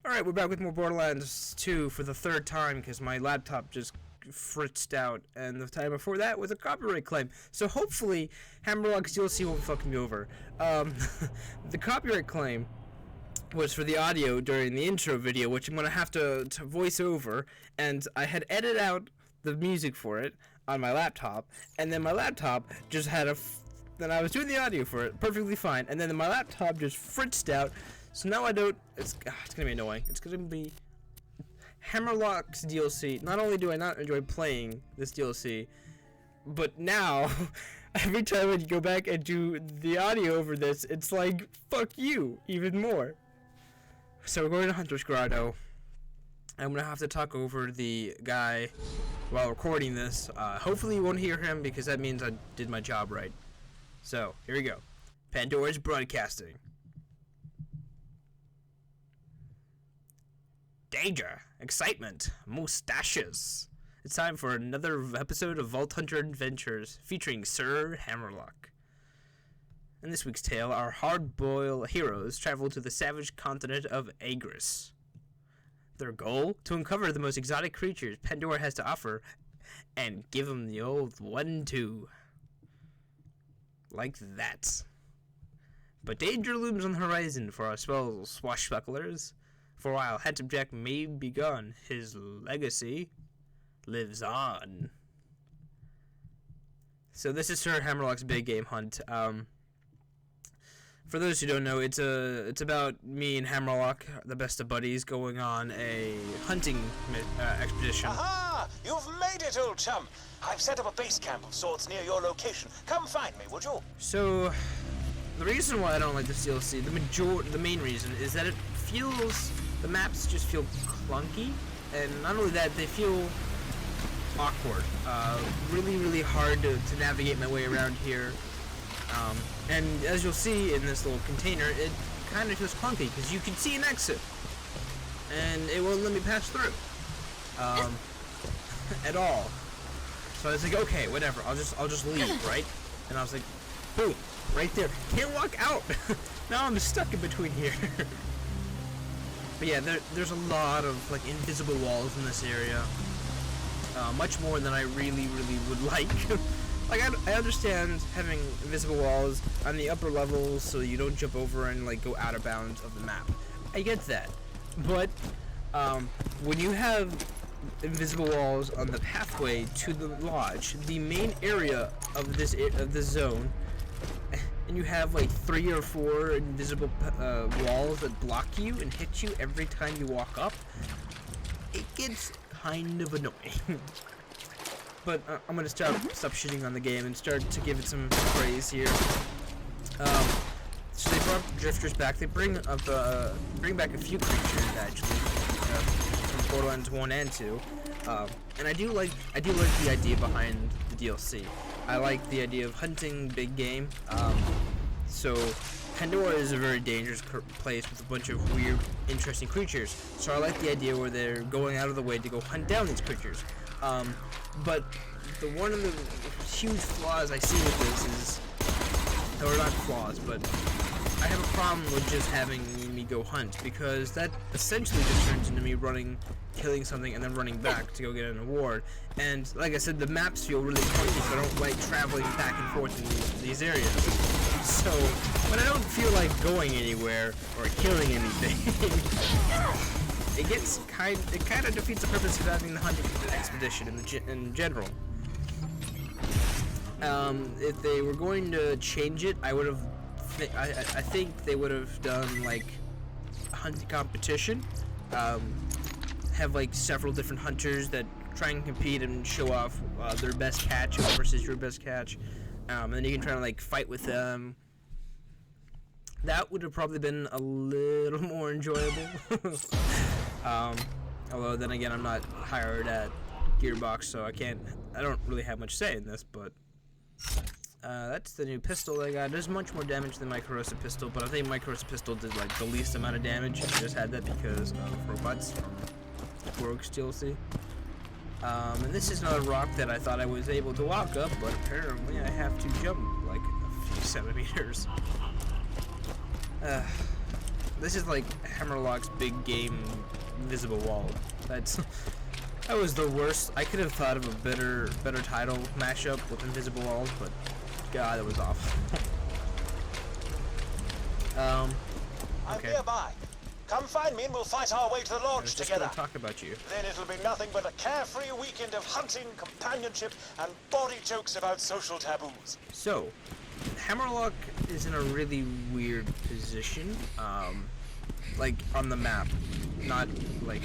Alright, we're back with more Borderlands 2 for the third time because my laptop just fritzed out, and the time before that was a copyright claim. So hopefully, Hammerlock's DLC won't fuck me over. The copyright claim was for the audio during the intro video, which I'm going to have to voice over, and I had edited out the music for it on my laptop, and then my laptop just had then I was doing the audio for it perfectly fine, and then my laptop just fritzed out. So now I don't. It's gonna be annoying. It's gonna be Hammerlock's DLC. Not only do I not enjoy playing this DLC, but now every time I go back and do the audio over this, it's like fuck you even more. So we're going to Hunter's Grotto. I'm gonna have to talk over the guy while recording this. Hopefully you won't hear him because that means I did my job right. So here we go. Pandora's broadcasting. Danger, excitement, mustaches. It's time for another episode of Vault Hunter Adventures featuring Sir Hammerlock. In this week's tale, our hard-boiled heroes travel to the savage continent of Agris. Their goal? To uncover the most exotic creatures Pandora has to offer and give them the old 1-2. Like that. But danger looms on the horizon for our swashbucklers. For a while, Handsome Jack may be gone, his legacy lives on. So this is Sir Hammerlock's big game hunt. For those who don't know, it's about me and Hammerlock, the best of buddies, going on a hunting expedition. Aha! You've made it, old chum! I've set up a base camp of sorts near your location. Come find me, would you? So, the reason why I don't like this DLC, the main reason, is that the maps just feel clunky, and not only that, they feel awkward. Really, really hard to navigate my way around here. And as you'll see in this little container, it kind of feels clunky, because you can see an exit, and it won't let me pass through. At all. So I was like, okay, whatever, I'll just leave, right? And I was like, boom, right there. Can't walk out! Now I'm stuck in between here. But yeah, there's a lot of like invisible walls in this area, much more than I really would like. Like I understand having invisible walls on the upper levels so you don't jump over and like go out of bounds of the map. I get that, but when you have invisible walls on the pathway to the lodge, the main area of this zone, and you have like 3 or 4 invisible walls that block you and hit you every time you walk up, it gets kind of annoying. But I'm gonna stop shitting on the game and start to give it some praise here. So they brought drifters back. They bring back a few creatures actually from Borderlands 1 and 2. And I do like the idea behind the DLC. I like the idea of hunting big game. So Pandora is a very dangerous place with a bunch of weird, interesting creatures. So I like the idea where they're going out of the way to go hunt down these creatures. But one of the huge flaws I see with this is, or not flaws, but I have a problem with just having me go hunt, because that essentially just turns into me killing something and then running back to go get an award. And like I said, the maps feel really clunky, so I don't like traveling back and forth in these areas. So when I don't feel like going anywhere or killing anything, it kind of defeats the purpose of having the hunting expedition in general. If they were going to change it, I would have. I think they would have done like a hunting competition. Have like several different hunters that try and compete and show off their best catch versus your best catch, and then you can try to like fight with them. That would have probably been a little more enjoyable. Although then again, I'm not hired at Gearbox, so I don't really have much say in this, but that's the new pistol I got. There's much more damage than my corrosive pistol, but I think my corrosive pistol did like the least amount of damage. I just had that because of robots from Torgue's DLC. And this is another rock that I thought I was able to walk up, but apparently I have to jump like a few centimeters. This is like Hammerlock's big game invisible wall. That was the worst. I could have thought of a better title mashup with invisible walls, but God, that was awful. I'm Okay. nearby. Come find me and we'll fight our way to the I lodge was just together. gonna talk about you. Then it'll be nothing but a carefree weekend of hunting, companionship, and bawdy jokes about social taboos. So, Hammerlock is in a really weird position, like on the map, not like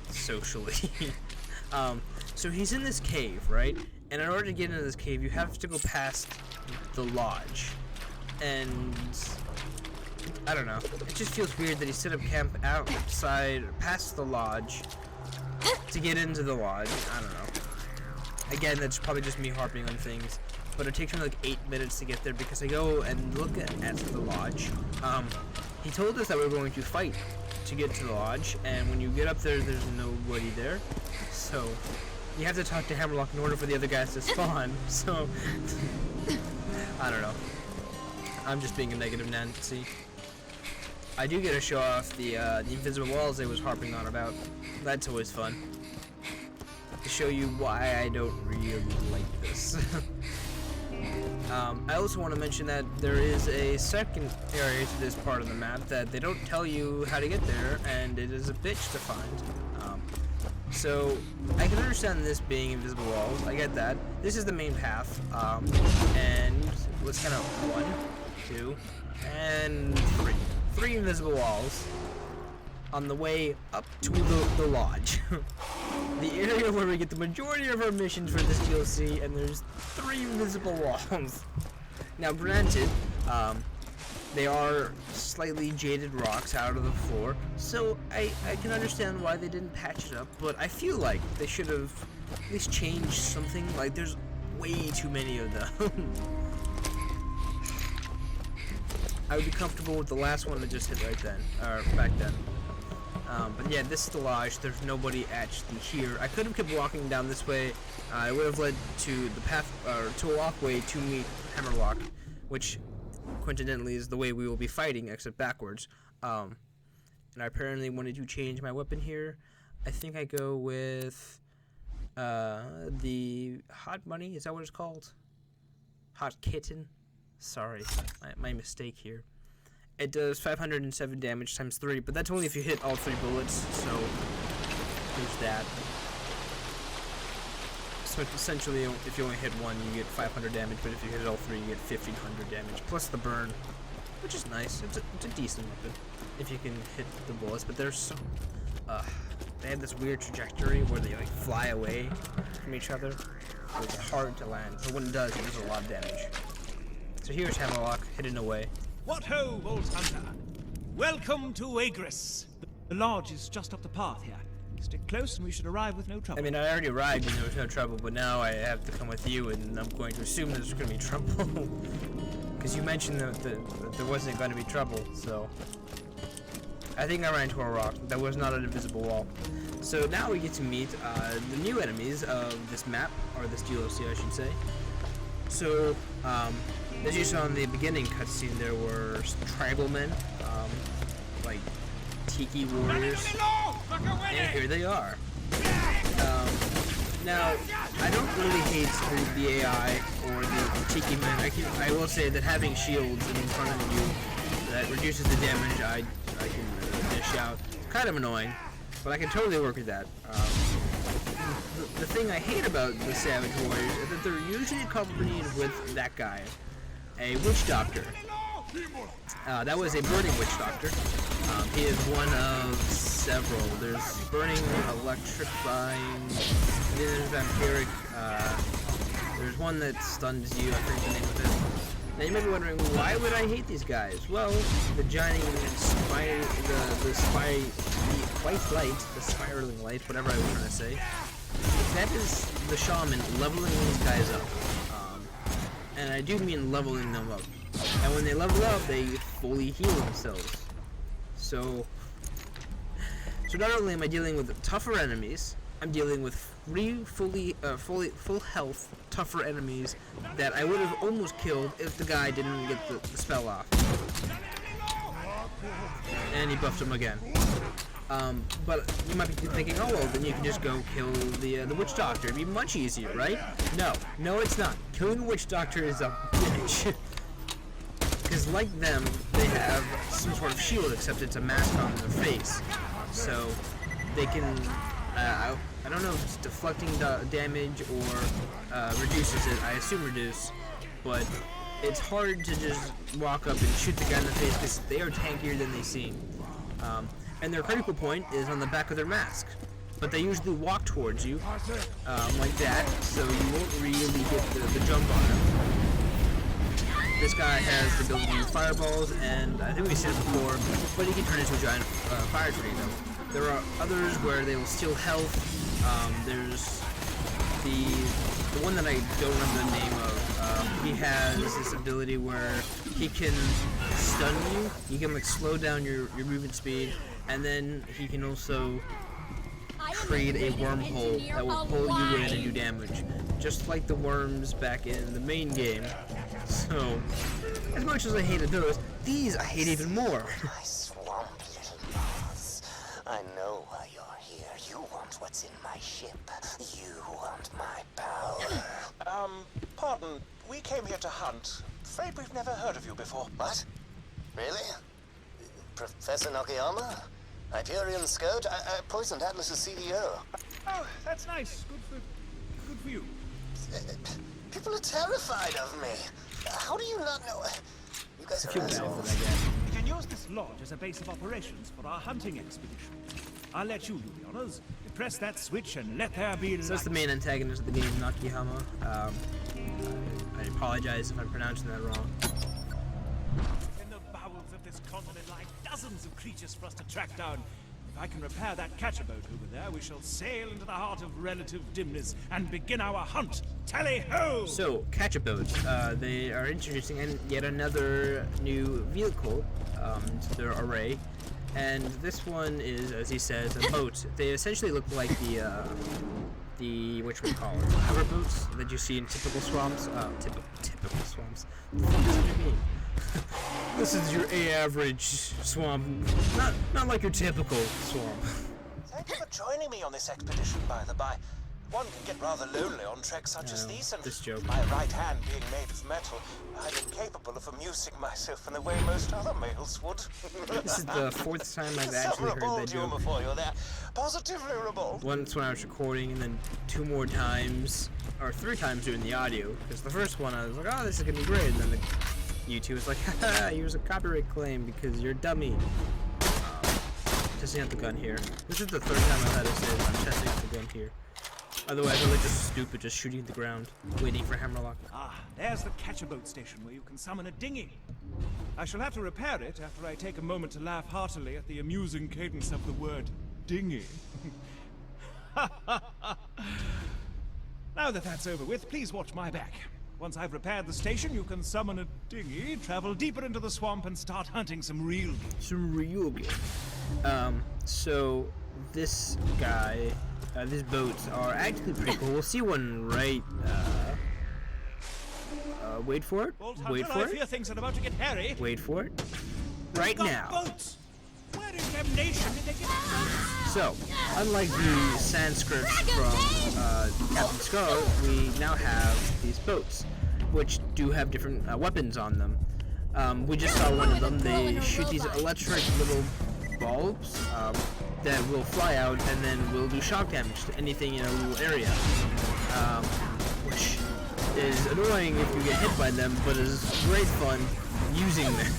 socially. So he's in this cave, right? And in order to get into this cave, you have to go past the lodge, and I don't know. It just feels weird that he set up camp outside, past the lodge, to get into the lodge. I don't know. Again, that's probably just me harping on things, but it takes me like 8 minutes to get there because I go and look at the lodge. He told us that we were going to fight to get to the lodge, and when you get up there, there's nobody there. So you have to talk to Hammerlock in order for the other guys to spawn. So I don't know. I'm just being a negative Nancy. I do get to show off the invisible walls I was harping on about. That's always fun. To show you why I don't really like this. I also want to mention that there is a second area to this part of the map that they don't tell you how to get there, and it is a bitch to find. So I can understand this being invisible walls. I get that. This is the main path, and let's count out 1, 2, and 3. 3 invisible walls on the way up to the lodge. The area where we get the majority of our missions for this DLC, and there's 3 invisible walls. Now granted, they are slightly jaded rocks out of the floor, so I can understand why they didn't patch it up, but I feel like they should have at least changed something. Like, there's way too many of them. I would be comfortable with the last one that just hit right then, or back then. But yeah, this is the lodge. There's nobody actually here. I could have kept walking down this way. It would have led to the path, or to a walkway to meet Hammerlock, which coincidentally is the way we will be fighting, except backwards. And I apparently wanted to change my weapon here. I think I go with the Hot Money. Is that what it's called? Hot Kitten. Sorry, my mistake here. It does 507 damage times 3, but that's only if you hit all 3 bullets, so there's that. So essentially, if you only hit 1, you get 500 damage, but if you hit all 3, you get 1500 damage, plus the burn, which is nice. It's a decent weapon, if you can hit the bullets, but they're so... they have this weird trajectory where they like fly away from each other, so it's hard to land, but when it does a lot of damage. So here's Hammerlock, hidden away. What ho, old hunter! Welcome to Agris. The lodge is just up the path here. Stick close and we should arrive with no trouble. I mean, I already arrived and there was no trouble, but now I have to come with you, and I'm going to assume there's going to be trouble. Because you mentioned that there wasn't going to be trouble, so... I think I ran into a rock. That was not an invisible wall. So now we get to meet the new enemies of this map, or this DLC, I should say. So, as you saw in the beginning cutscene, there were tribal men, like tiki warriors, and here they are. Now, I don't really hate the AI or the tiki men. I will say that having shields in front of you that reduces the damage I can dish out, kind of annoying, but I can totally work with that. The thing I hate about the Savage Warriors is that they're usually accompanied with that guy, a witch doctor. That was a burning witch doctor. He is one of several. There's burning, electrifying, there's vampiric, there's one that stuns you, I forget the name of it. Now you might be wondering, why would I hate these guys? Well, the giant white light, the spiraling light, whatever I was trying to say, that is the shaman leveling these guys up. And I do mean leveling them up. And when they level up, they fully heal themselves. So not only am I dealing with tougher enemies, I'm dealing with full health, tougher enemies that I would have almost killed if the guy didn't get the spell off. And he buffed him again. But you might be thinking, oh well, then you can just go kill the witch doctor. It'd be much easier, right? No, it's not. Killing the witch doctor is a bitch. Because like them, they have some sort of shield, except it's a mask on their face. So they can, I don't know if it's deflecting damage or reduces it. I assume reduce, but it's hard to just walk up and shoot the guy in the face because they are tankier than they seem. And their critical point is on the back of their mask. But they usually walk towards you, like that, so you won't really get the jump on them. This guy has the ability to use fireballs, and I think we've seen it before, but he can turn into a giant fire tornado. There are others where they will steal health. There's the one that I don't remember the name of. He has this ability where he can stun you. He can like slow down your movement speed, and then he can also create a wormhole that will pull you in and do damage, just like the worms back in the main game. So, as much as I hated those, these I hate even more. My swamp, little moths. I know why you're here. You want what's in my ship. You want my power. Pardon. We came here to hunt. Afraid we've never heard of you before. What? Really? Professor Nakayama? Hyperion Scout? I poisoned Atlas's CDO. Oh, that's nice. Good for you. People are terrified of me. How do you not know? You guys are assholes. We can use this lodge as a base of operations for our hunting expedition. I'll let you do the honors. Press that switch and let there be light. So that's the main antagonist of the game, Nakayama. I apologize if I'm pronouncing that wrong. In the bowels of this continent lie dozens of creatures for us to track down. If I can repair that catcher boat over there, we shall sail into the heart of relative dimness and begin our hunt. Tally-ho! So, catcher boats. They are introducing yet another new vehicle to their array. And this one is, as he says, a boat. They essentially look like the whatchamacallit, hover boats that you see in typical swamps. Typical swamps. What does it mean? This is your average swamp, not like your typical swamp. Thank you for joining me on this expedition, by the by. One can get rather lonely on treks such as these, and this joke. my right hand being made of metal, I'm incapable of amusing myself in the way most other males would. This is the fourth time I've actually heard that joke. Before you're there. Positively revolt. Once when I was recording, and then 2 more times, or 3 times doing the audio. Because the first one I was like, oh, this is gonna be great, and then the YouTube was like, haha, here's a copyright claim because you're a dummy. Testing out the gun here. This is the 3rd time I've had to say I'm testing out the gun here. Otherwise, I look just stupid, just shooting at the ground, waiting for Hammerlock. Ah, there's the catcher boat station where you can summon a dinghy. I shall have to repair it after I take a moment to laugh heartily at the amusing cadence of the word dinghy. Now that that's over with, please watch my back. Once I've repaired the station, you can summon a dinghy, travel deeper into the swamp, and start hunting some real game. Some real game. So this guy, these boats are actually pretty cool. We'll see one right. Wait for it. Wait for I fear things are about to get hairy. Wait for it. Right now. Boats. Where in damnation did they get? So, unlike the Sanskrit from Captain Scarlet, we now have these boats, which do have different weapons on them. We just saw one of them. They shoot these electric little bulbs that will fly out and then will do shock damage to anything in a little area, which is annoying if you get hit by them, but is great fun using them.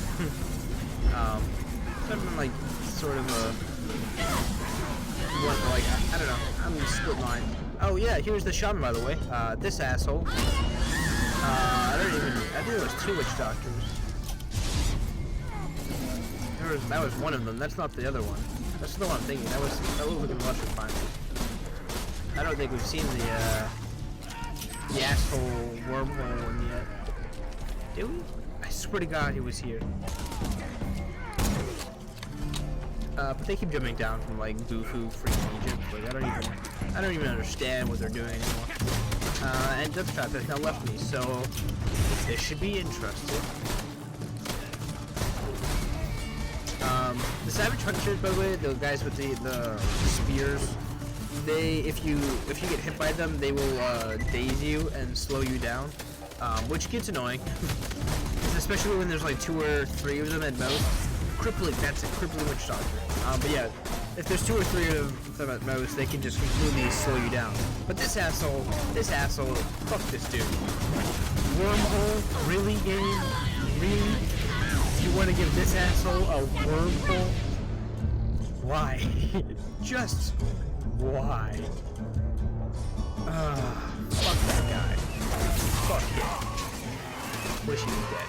Something like sort of a I don't know. I'm split line. Oh yeah, here's the shaman, by the way. This asshole. I think there was 2 witch doctors. That was one of them. That's not the other one. That's the one I'm thinking. That was looking electrifying. I don't think we've seen the asshole wormhole one yet. Did we? I swear to God, he was here. But they keep jumping down from like Bufu, freaking Egypt. Like I don't even understand what they're doing anymore. And Death Trap has now left me, so this should be interesting. The Savage Hunters, by the way, the guys with the spears, if you get hit by them, they will daze you and slow you down, which gets annoying, especially when there's like 2 or 3 of them at most. Crippling, that's a crippling witch doctor. But yeah, if there's 2 or 3 of them at most, they can just completely slow you down. But this asshole, fuck this dude. Wormhole? Really, game? Really? You want to give this asshole a wormhole? Why? Just why? Fuck that guy. Fuck him. Wish he was dead.